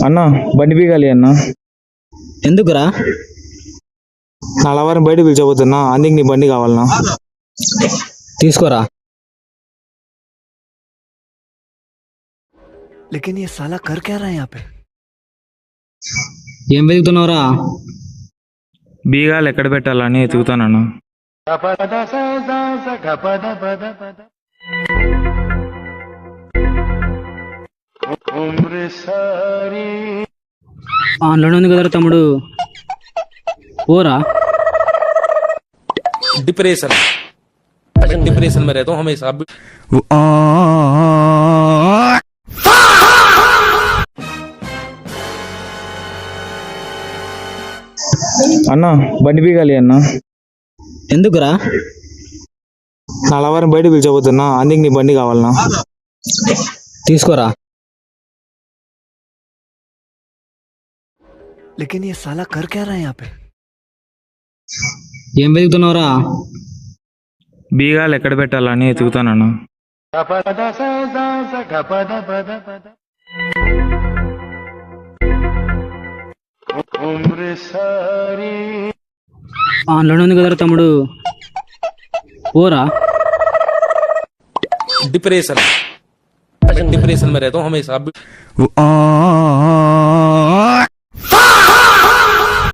అన్నా బండి బీగాలి అన్న. ఎందుకురా? నా లవర్ని బయట పిలిచబోతున్నా, అందుకు నీ బండి కావాలన్నా. తీసుకోరా. लेकिन ये साला कर क्या रहा है यहाँ पे? ఏం వెతుకుతున్నావురా? బీగాలు ఎక్కడ పెట్టాలని ఎతుకుతానన్నా. ఆన్లోనే ఉంది కదరా తమ్ముడు, పోరా. डिप्रेशन डिप्रेशन में रहता हूँ हमेशा. అన్నా బండి బీగాలి అన్న. ఎందుకురా? నా లవర్ని బయట పిలిచబోతున్నా, అందుకు నీ బండి కావాలన్నా. తీసుకోరా. लेकिन ये साला कर क्या रहा है यहाँ पे? ఏం వెతుకుతున్నావురా? బీగాలు ఎక్కడ పెట్టాలని ఎతుకుతానన్నా. ఆన్లోనే ఉంది కదరా తమ్ముడు, పోరా. डिप्रेशन डिप्रेशन में रहता हूँ हमेशा.